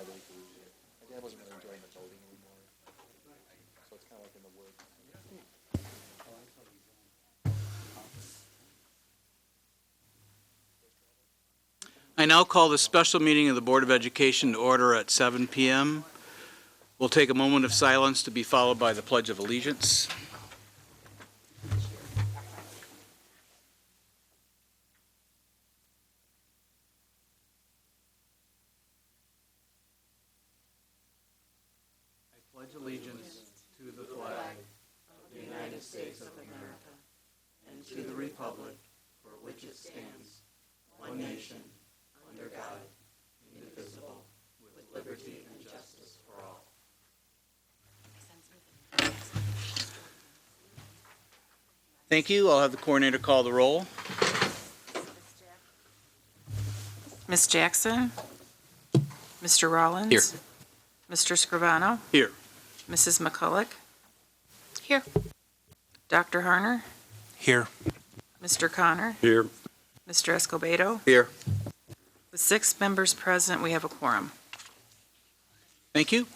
that we could use it. My dad wasn't really enjoying the boating anymore, so it's kind of like in the woods. I now call the special meeting of the Board of Education to order at 7 p.m. We'll take a moment of silence to be followed by the Pledge of Allegiance. I pledge allegiance to the flag of the United States of America and to the republic for which it stands, one nation, under God, indivisible, with liberty and justice for all. Thank you. I'll have the coordinator call the roll. Ms. Jackson? Mr. Rollins? Here. Mr. Scrivano? Here. Mrs. McCulloch? Here. Dr. Harner? Here. Mr. Connor? Here. Mr. Escobedo? Here. With 6 members present, we have a quorum. Thank you.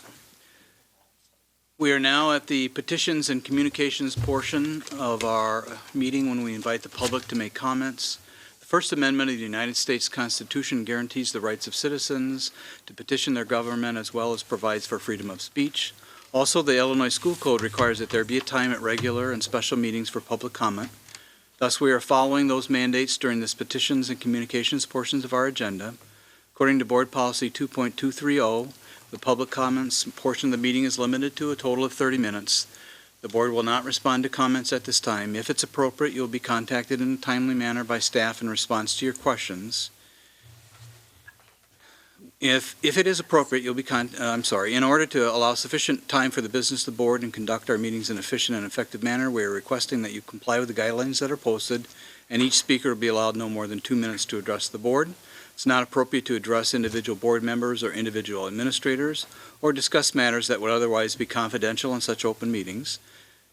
We are now at the petitions and communications portion of our meeting when we invite the public to make comments. The First Amendment of the United States Constitution guarantees the rights of citizens to petition their government as well as provides for freedom of speech. Also, the Illinois School Code requires that there be a time at regular and special meetings for public comment. Thus, we are following those mandates during this petitions and communications portions of our agenda. According to Board Policy 2.230, the public comments portion of the meeting is limited to a total of 30 minutes. The board will not respond to comments at this time. If it's appropriate, you'll be contacted in a timely manner by staff in response to your questions. If it is appropriate, you'll be in order to allow sufficient time for the business of the board and conduct our meetings in an efficient and effective manner, we are requesting that you comply with the guidelines that are posted, and each speaker will be allowed no more than 2 minutes to address the board. It's not appropriate to address individual board members or individual administrators or discuss matters that would otherwise be confidential in such open meetings.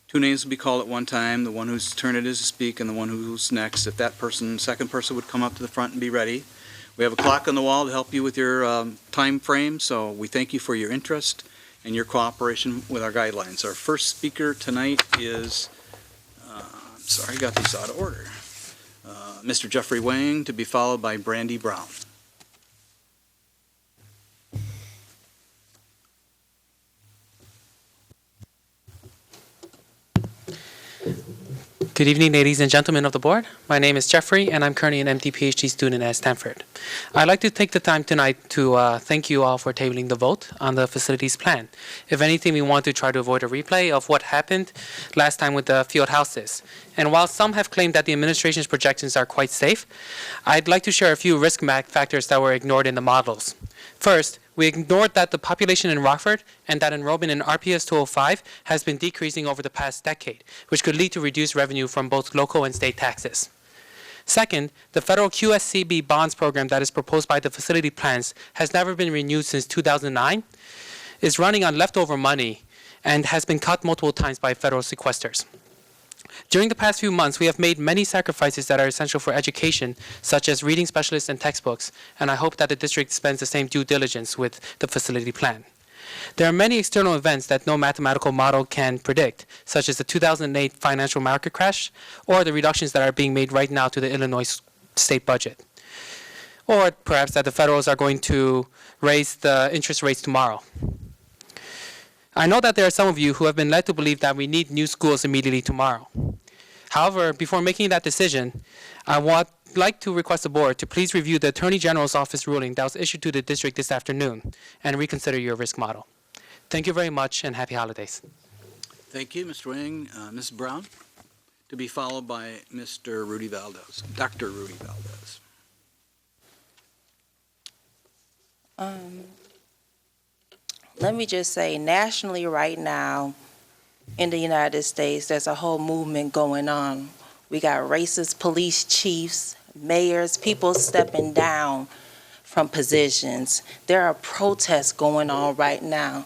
2 names will be called at one time, the one whose turn it is to speak and the one who's next. If that second person would come up to the front and be ready. We have a clock on the wall to help you with your time frame, so we thank you for your interest and your cooperation with our guidelines. Our first speaker tonight is, I got these out of order. Mr. Jeffrey Wang, to be followed by Brandy Brown. Good evening, ladies and gentlemen of the board. My name is Jeffrey, and I'm currently an MD PhD student at Stanford. I'd like to take the time tonight to thank you all for tabling the vote on the facilities plan. If anything, we want to try to avoid a replay of what happened last time with the field houses. And while some have claimed that the administration's projections are quite safe, I'd like to share a few risk factors that were ignored in the models. First, we ignored that the population in Rockford and that enrollment in RPS 205 has been decreasing over the past decade, which could lead to reduced revenue from both local and state taxes. Second, the federal QSCB bonds program that is proposed by the facility plans has never been renewed since 2009, is running on leftover money, and has been cut multiple times by federal sequesters. During the past few months, we have made many sacrifices that are essential for education, such as reading specialists and textbooks, and I hope that the district spends the same due diligence with the facility plan. There are many external events that no mathematical model can predict, such as the 2008 financial market crash, or the reductions that are being made right now to the Illinois state budget. Or perhaps that the federals are going to raise the interest rates tomorrow. I know that there are some of you who have been led to believe that we need new schools immediately tomorrow. However, before making that decision, I would like to request the board to please review the Attorney General's office ruling that was issued to the district this afternoon and reconsider your risk model. Thank you very much and happy holidays. Thank you, Mr. Wang. Ms. Brown, to be followed by Mr. Rudy Valdez, Dr. Rudy Valdez. Let me just say, nationally right now in the United States, there's a whole movement going on. We got racist police chiefs, mayors, people stepping down from positions. There are protests going on right now.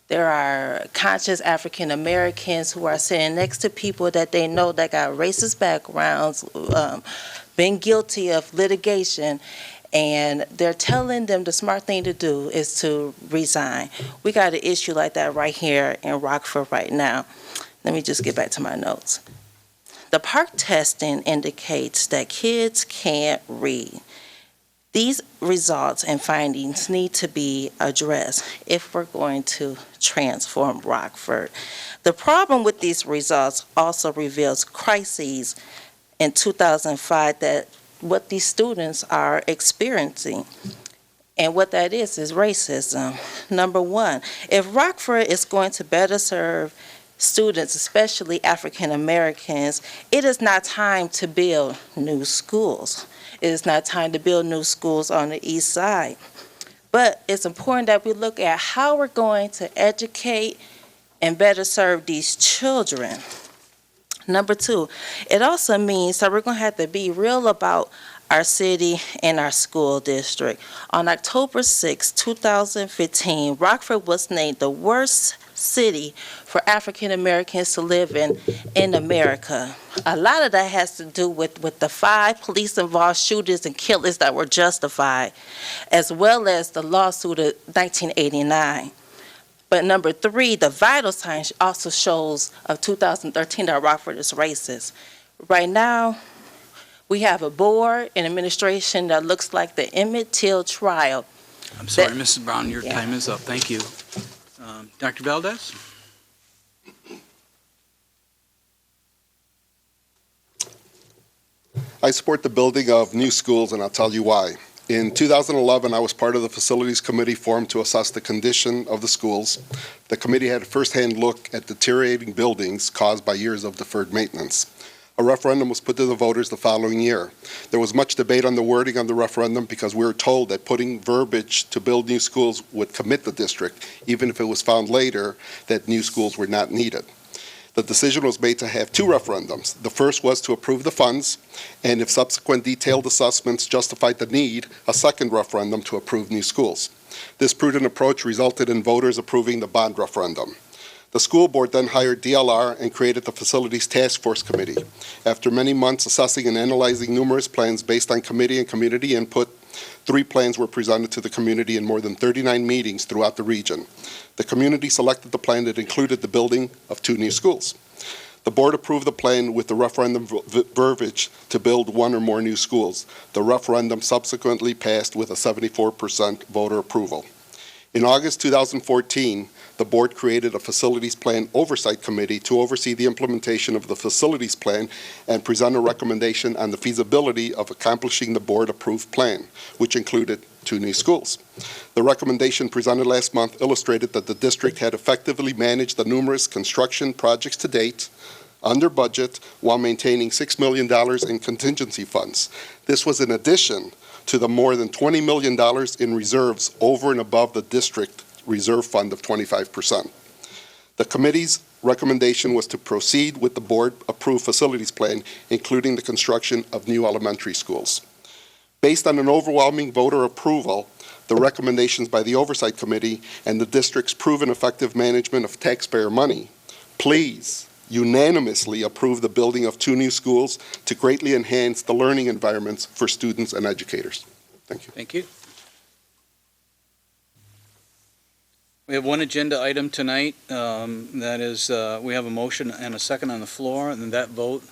There are conscious African Americans who are sitting next to people that they know that got racist backgrounds, been guilty of litigation, and they're telling them the smart thing to do is to resign. We got an issue like that right here in Rockford right now. Let me just get back to my notes. The PARCC testing indicates that kids can't read. These results and findings need to be addressed if we're going to transform Rockford. The problem with these results also reveals crises in 2005 that what these students are experiencing. And what that is racism. Number one, if Rockford is going to better serve students, especially African Americans, it is not time to build new schools. It is not time to build new schools on the east side. But it's important that we look at how we're going to educate and better serve these children. Number two, it also means that we're going to have to be real about our city and our school district. On October 6, 2015, Rockford was named the worst city for African Americans to live in America. A lot of that has to do with the 5 police-involved shootings and killings that were justified, as well as the lawsuit of 1989. But number 3, the vital signs also shows of 2013 that Rockford is racist. Right now, we have a board and administration that looks like the Emmett Till trial. I'm sorry, Mrs. Brown, your time is up. Thank you. Dr. Valdez? I support the building of new schools, and I'll tell you why. In 2011, I was part of the Facilities Committee formed to assess the condition of the schools. The committee had a first-hand look at deteriorating buildings caused by years of deferred maintenance. A referendum was put to the voters the following year. There was much debate on the wording on the referendum because we were told that putting verbiage to build new schools would commit the district, even if it was found later that new schools were not needed. The decision was made to have 2 referendums. The first was to approve the funds, and if subsequent detailed assessments justified the need, a second referendum to approve new schools. This prudent approach resulted in voters approving the bond referendum. The school board then hired DLR and created the Facilities Task Force Committee. After many months assessing and analyzing numerous plans based on committee and community input, 3 plans were presented to the community in more than 39 meetings throughout the region. The community selected the plan that included the building of 2 new schools. The board approved the plan with the referendum verbiage to build 1 or more new schools. The referendum subsequently passed with a 74% voter approval. In August 2014, the board created a Facilities Plan Oversight Committee to oversee the implementation of the facilities plan and present a recommendation on the feasibility of accomplishing the board-approved plan, which included 2 new schools. The recommendation presented last month illustrated that the district had effectively managed the numerous construction projects to date under budget while maintaining $6 million in contingency funds. This was in addition to the more than $20 million in reserves over and above the district reserve fund of 25%. The committee's recommendation was to proceed with the board-approved facilities plan, including the construction of new elementary schools. Based on an overwhelming voter approval, the recommendations by the Oversight Committee, and the district's proven effective management of taxpayer money, please unanimously approve the building of 2 new schools to greatly enhance the learning environments for students and educators. Thank you. Thank you. We have 1 agenda item tonight. That is, we have a motion and a second on the floor, and that vote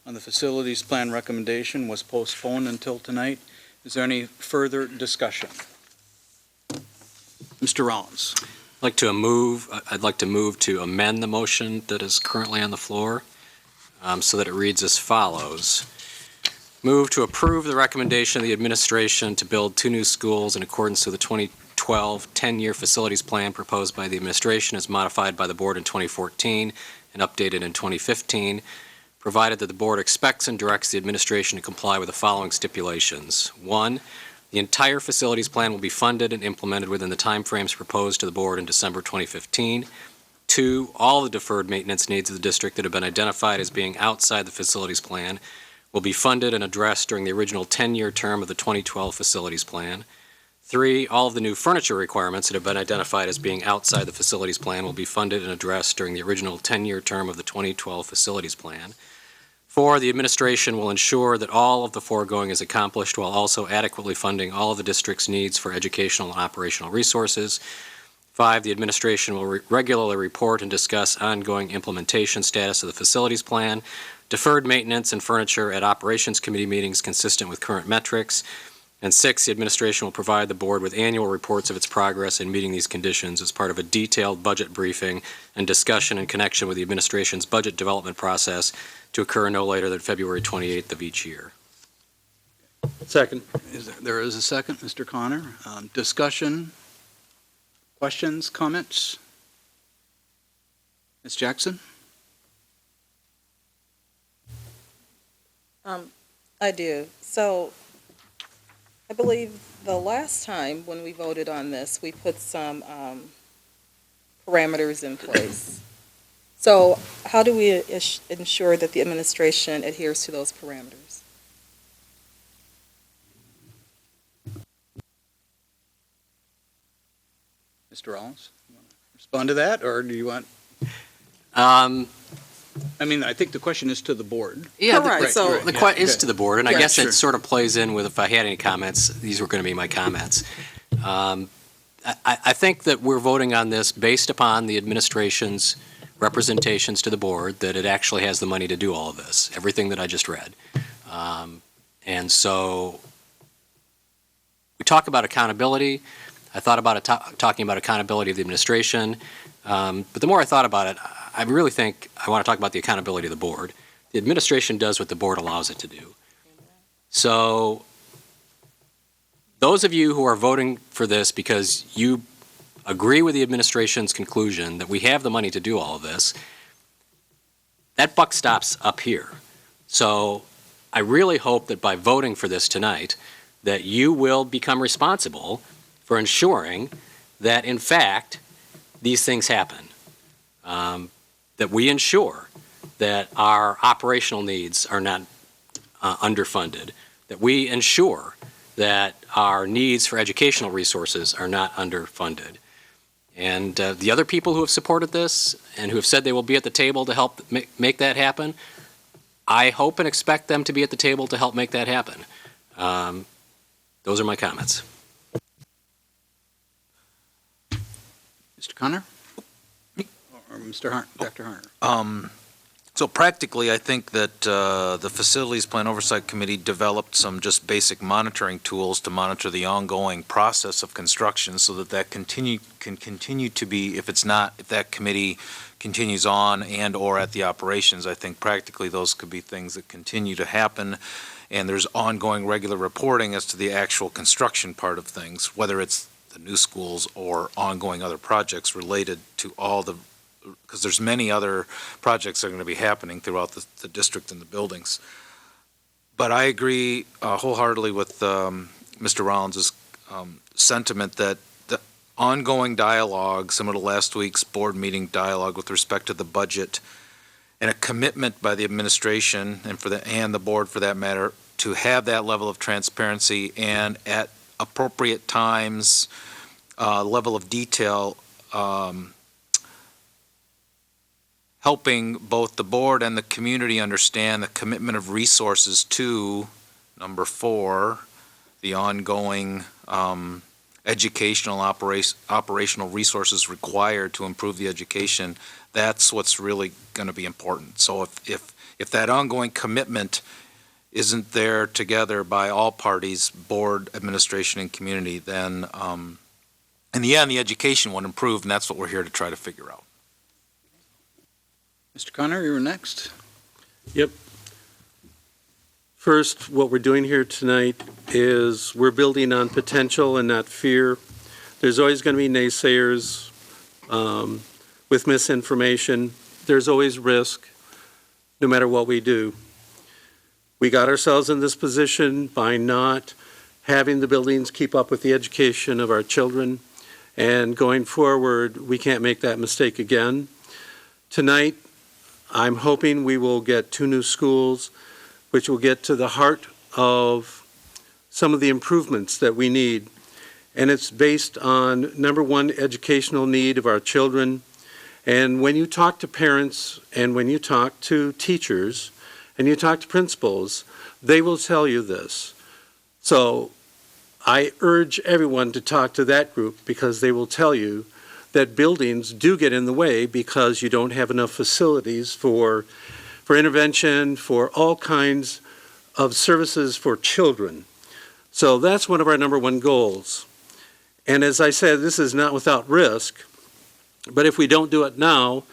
on the facilities plan recommendation was postponed until tonight. Is there any further discussion? Mr. Rollins. I'd like to move to amend the motion that is currently on the floor so that it reads as follows. Move to approve the recommendation of the administration to build 2 new schools in accordance with the 2012 10-year facilities plan proposed by the administration as modified by the board in 2014 and updated in 2015, provided that the board expects and directs the administration to comply with the following stipulations. 1, the entire facilities plan will be funded and implemented within the timeframes proposed to the board in December 2015. 2, all the deferred maintenance needs of the district that have been identified as being outside the facilities plan will be funded and addressed during the original 10-year term of the 2012 facilities plan. 3, all of the new furniture requirements that have been identified as being outside the facilities plan will be funded and addressed during the original 10-year term of the 2012 facilities plan. 4, the administration will ensure that all of the foregoing is accomplished while also adequately funding all of the district's needs for educational and operational resources. 5, the administration will regularly report and discuss ongoing implementation status of the facilities plan, deferred maintenance and furniture at operations committee meetings consistent with current metrics. And 6, the administration will provide the board with annual reports of its progress in meeting these conditions as part of a detailed budget briefing and discussion in connection with the administration's budget development process to occur no later than February 28th of each year. Second. There is a second, Mr. Connor. Discussion, questions, comments? Ms. Jackson? I do. So I believe the last time when we voted on this, we put some parameters in place. So how do we ensure that the administration adheres to those parameters? Mr. Rollins, you want to respond to that, or do you want, I mean, I think the question is to the board. Yeah, Correct, so- the question is to the board, and I Yeah, guess sure. it sort of plays in with if I had any comments, these were going to be my comments. I think that we're voting on this based upon the administration's representations to the board, that it actually has the money to do all of this, everything that I just read. And so we talk about accountability. I thought about talking about accountability of the administration, but the more I thought about it, I really think I want to talk about the accountability of the board. The administration does what the board allows it to do. So those of you who are voting for this because you agree with the administration's conclusion that we have the money to do all of this, that buck stops up here. So I really hope that by voting for this tonight, that you will become responsible for ensuring that, in fact, these things happen. That we ensure that our operational needs are not underfunded, that we ensure that our needs for educational resources are not underfunded. And the other people who have supported this and who have said they will be at the table to help make that happen, I hope and expect them to be at the table to help make that happen. Those are my comments. Mr. Connor? Or Dr. Harner? So practically, I think that the Facilities Plan Oversight Committee developed some just basic monitoring tools to monitor the ongoing process of construction so that can continue to be, if that committee continues on and or at the operations, I think practically those could be things that continue to happen. And there's ongoing regular reporting as to the actual construction part of things, whether it's the new schools or ongoing other projects related to all the, because there's many other projects that are going to be happening throughout the district and the buildings. But I agree wholeheartedly with Mr. Rollins' sentiment that the ongoing dialogue, similar to last week's board meeting dialogue with respect to the budget, and a commitment by the administration and the board for that matter to have that level of transparency and at appropriate times, level of detail, helping both the board and the community understand the commitment of resources to, number 4, the ongoing educational operational resources required to improve the education. That's what's really going to be important. So if that ongoing commitment isn't there together by all parties, board, administration, and community, then in the end, the education won't improve, and that's what we're here to try to figure out. Mr. Connor, you're next. Yep. First, what we're doing here tonight is we're building on potential and not fear. There's always going to be naysayers with misinformation. There's always risk, no matter what we do. We got ourselves in this position by not having the buildings keep up with the education of our children, and going forward, we can't make that mistake again. Tonight, I'm hoping we will get 2 new schools, which will get to the heart of some of the improvements that we need. And it's based on, number 1, educational need of our children. And when you talk to parents and when you talk to teachers and you talk to principals, they will tell you this. So I urge everyone to talk to that group because they will tell you that buildings do get in the way because you don't have enough facilities for intervention, for all kinds of services for children. So that's one of our number one goals. And as I said, this is not without risk, but if we don't do it now,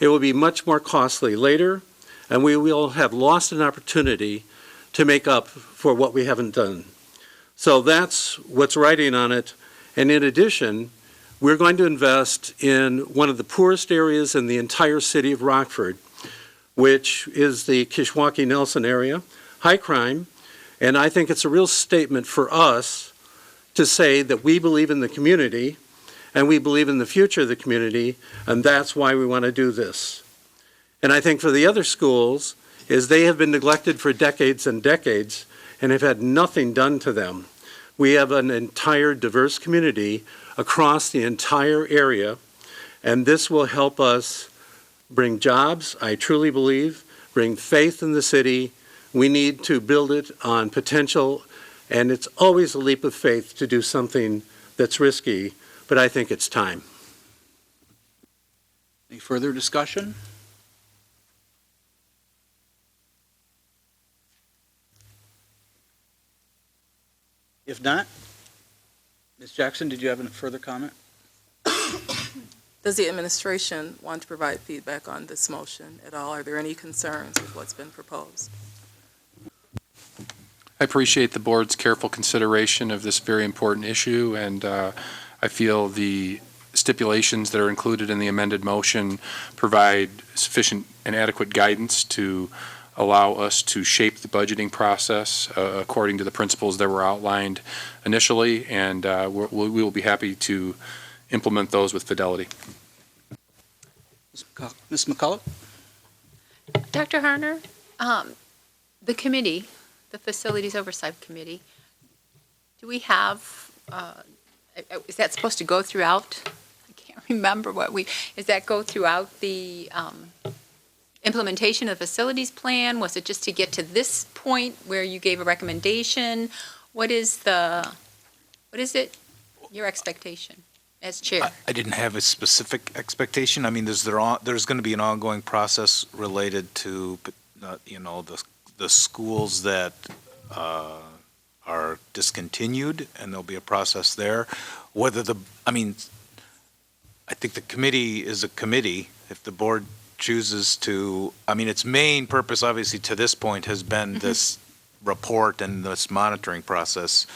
it will be much more costly later, and we will have lost an opportunity to make up for what we haven't done. So that's what's writing on it. And in addition, we're going to invest in one of the poorest areas in the entire city of Rockford, which is the Kishwaukee-Nelson area, high crime. And I think it's a real statement for us to say that we believe in the community and we believe in the future of the community, and that's why we want to do this. And I think for the other schools is they have been neglected for decades and decades and have had nothing done to them. We have an entire diverse community across the entire area, and this will help us bring jobs, I truly believe, bring faith in the city. We need to build it on potential, and it's always a leap of faith to do something that's risky, but I think it's time. Any further discussion? If not, Ms. Jackson, did you have a further comment? Does the administration want to provide feedback on this motion at all? Are there any concerns with what's been proposed? I appreciate the board's careful consideration of this very important issue, and I feel the stipulations that are included in the amended motion provide sufficient and adequate guidance to allow us to shape the budgeting process according to the principles that were outlined initially, and we will be happy to implement those with fidelity. Ms. McCullough? Dr. Harner, the committee, the Facilities Oversight Committee, do we have, is that supposed to go throughout? I can't remember is that go throughout the implementation of the facilities plan? Was it just to get to this point where you gave a recommendation? What is it, your expectation as chair? I didn't have a specific expectation. I mean, there's going to be an ongoing process related to, the schools that are discontinued, and there'll be a process there. I think the committee is a committee. If the board chooses to, its main purpose, obviously, to this point has been this report and this monitoring process.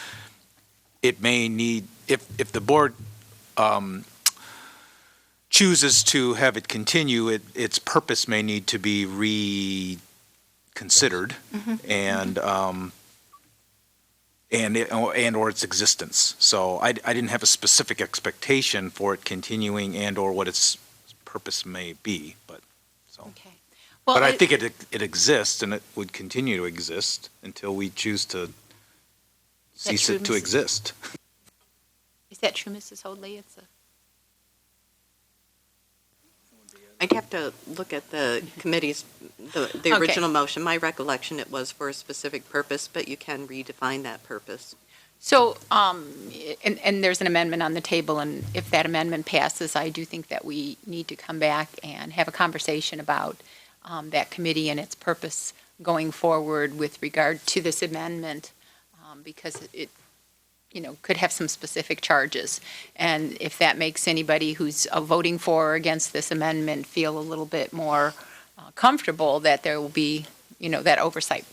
It may need, if the board chooses to have it continue, its purpose may need to be reconsidered and or its existence. So I didn't have a specific expectation for it continuing and or what its purpose may be, but so. Okay. Well, But I think it exists, and it would continue to exist until we choose to cease it to exist. Is that true, Mrs. Hoadley? I'd have to look at the committee's, the original motion. My recollection, it was for a specific purpose, but you can redefine that purpose. So, and there's an amendment on the table, and if that amendment passes, I do think that we need to come back and have a conversation about that committee and its purpose going forward with regard to this amendment, because it, could have some specific charges. And if that makes anybody who's voting for or against this amendment feel a little bit more comfortable that there will be, that oversight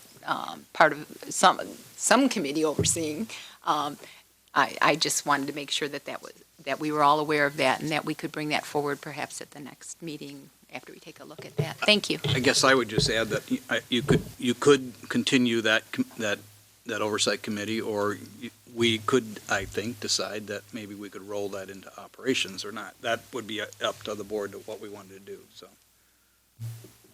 part of some committee overseeing, I just wanted to make sure that we were all aware of that and that we could bring that forward perhaps at the next meeting after we take a look at that. Thank you. I guess I would just add that you could continue that oversight committee, or we could, I think, decide that maybe we could roll that into operations or not. That would be up to the board to what we wanted to do, so.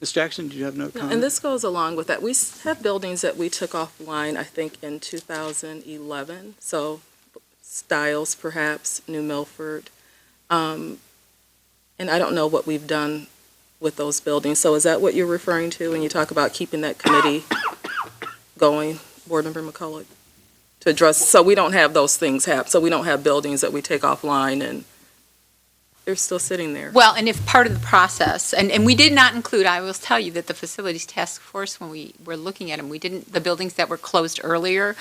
Ms. Jackson, did you have no comment? And this goes along with that. We have buildings that we took offline, I think, in 2011. So Stiles, perhaps, New Milford. And I don't know what we've done with those buildings. So is that what you're referring to when you talk about keeping that committee going, Board Member McCullough? To address, so we don't have those things happen, so we don't have buildings that we take offline and they're still sitting there. Well, and if part of the process, and we did not include, I will tell you that the facilities task force, when we were looking at them, we didn't, the buildings that were closed earlier,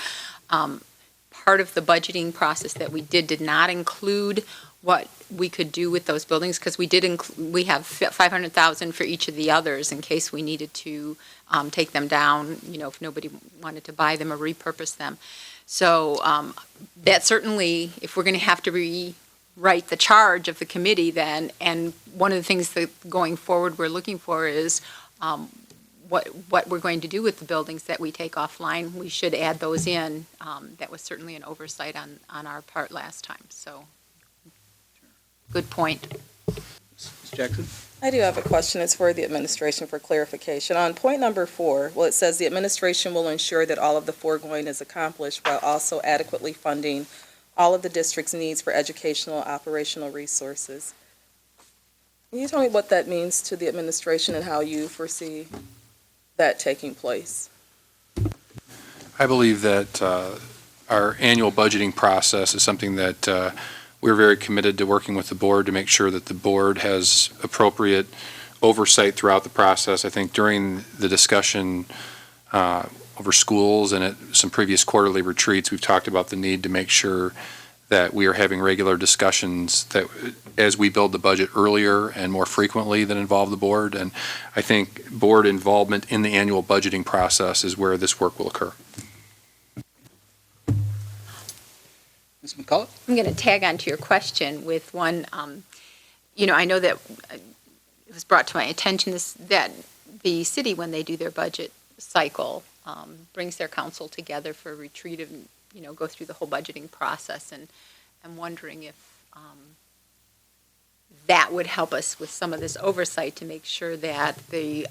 part of the budgeting process that we did not include what we could do with those buildings, because we we have 500,000 for each of the others in case we needed to take them down, if nobody wanted to buy them or repurpose them. So that certainly, if we're going to have to rewrite the charge of the committee then, and one of the things that going forward we're looking for is what we're going to do with the buildings that we take offline, we should add those in. That was certainly an oversight on our part last time, so good point. Ms. Jackson? I do have a question. It's for the administration for clarification. On point number 4, it says the administration will ensure that all of the foregoing is accomplished while also adequately funding all of the district's needs for educational operational resources. Can you tell me what that means to the administration and how you foresee that taking place? I believe that our annual budgeting process is something that we're very committed to working with the board to make sure that the board has appropriate oversight throughout the process. I think during the discussion over schools and at some previous quarterly retreats, we've talked about the need to make sure that we are having regular discussions that as we build the budget earlier and more frequently that involve the board. And I think board involvement in the annual budgeting process is where this work will occur. Ms. McCullough? I'm going to tag on to your question with one, I know that it was brought to my attention that the city, when they do their budget cycle, brings their council together for a retreat and, go through the whole budgeting process. And I'm wondering if that would help us with some of this oversight to make sure that the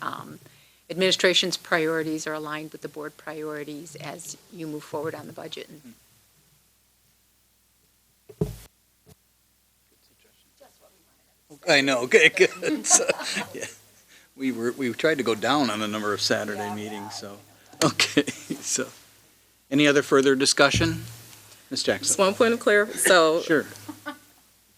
administration's priorities are aligned with the board priorities as you move forward on the budget. I know, okay, good. So, yeah. We tried to go down on the number of Saturday meetings, so, okay, so. Any other further discussion? Ms. Jackson? Just one point of clarification. Sure.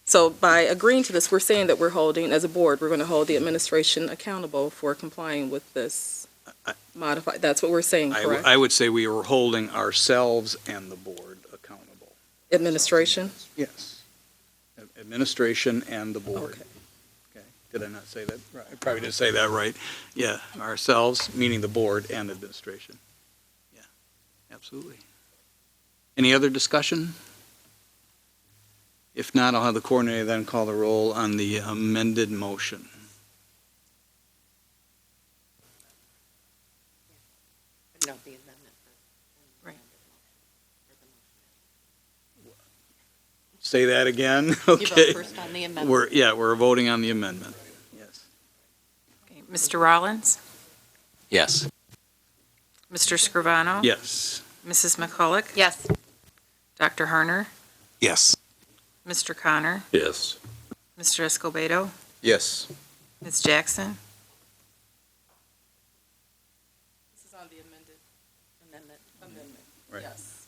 So by agreeing to this, we're saying that we're holding, as a board, we're going to hold the administration accountable for complying with this modified, that's what we're saying, correct? I would say we were holding ourselves and the board accountable. Administration? Yes. Administration and the board. Okay. Okay. Did I not say that right? I probably didn't say that right. Yeah, ourselves, meaning the board and administration. Yeah, absolutely. Any other discussion? If not, I'll have the coordinator then call the roll on the amended motion. No, the amendment. Right. Say that again? You Okay. vote first on the amendment. We're voting on the amendment. Yes. Okay, Mr. Rollins? Yes. Mr. Scrivano? Yes. Mrs. McCulloch? Yes. Dr. Harner? Yes. Mr. Connor? Yes. Mr. Escobedo? Yes. Ms. Jackson? This is on the amendment. Right. Yes.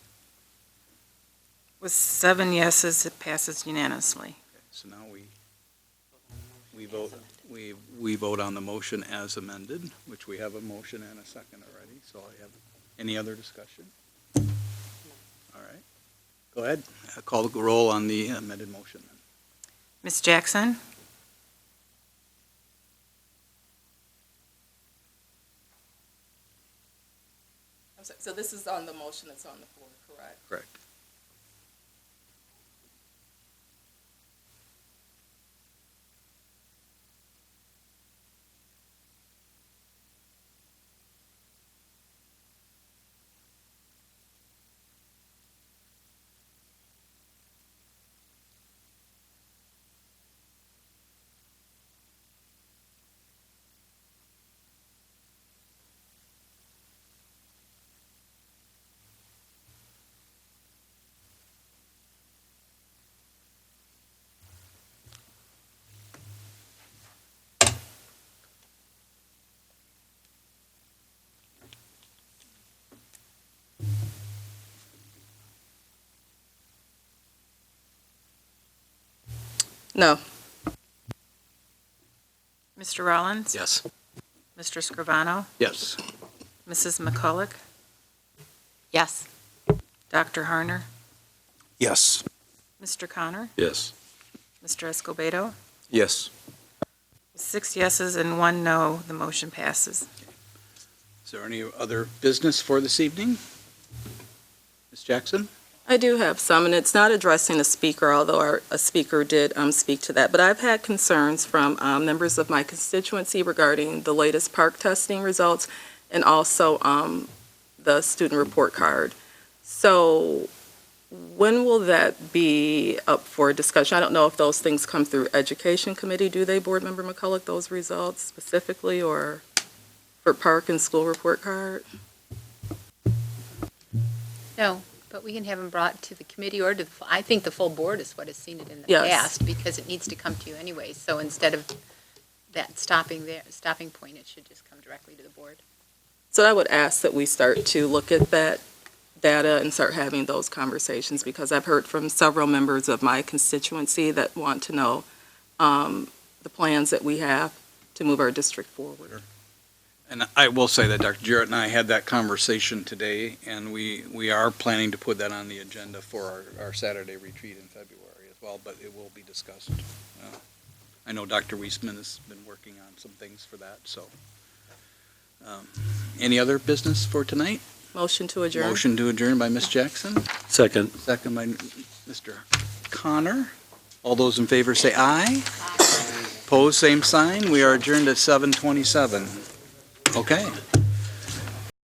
With 7 yeses, it passes unanimously. So now we vote on the motion as amended, which we have a motion and a second already. So I have any other discussion? All right. Go ahead. Call the roll on the amended motion. Ms. Jackson? I'm sorry, so this is on the motion that's on the floor, correct? Correct. No. Mr. Rollins? Yes. Mr. Scrivano? Yes. Mrs. McCulloch? Yes. Dr. Harner? Yes. Mr. Connor? Yes. Mr. Escobedo? Yes. 6 yeses and 1 no, the motion passes. Is there any other business for this evening? Ms. Jackson? I do have some, and it's not addressing a speaker, although a speaker did speak to that. But I've had concerns from members of my constituency regarding the latest park testing results and also the student report card. So when will that be up for discussion? I don't know if those things come through Education Committee. Do they, Board Member McCulloch, those results specifically, or for park and school report card? No, but we can have them brought to the committee or to, I think the full board is what has seen it in the Yes. past, because it needs to come to you anyway. So instead of that stopping point, it should just come directly to the board. So I would ask that we start to look at that data and start having those conversations, because I've heard from several members of my constituency that want to know the plans that we have to move our district forward. And I will say that Dr. Jarrett and I had that conversation today, and we are planning to put that on the agenda for our Saturday retreat in February as well, but it will be discussed. I know Dr. Weisman has been working on some things for that, so. Any other business for tonight? Motion to adjourn. Motion to adjourn by Ms. Jackson, Second. second by Mr. Connor. All those in favor say aye. Opposed, same sign. We are adjourned at 7:27. Okay.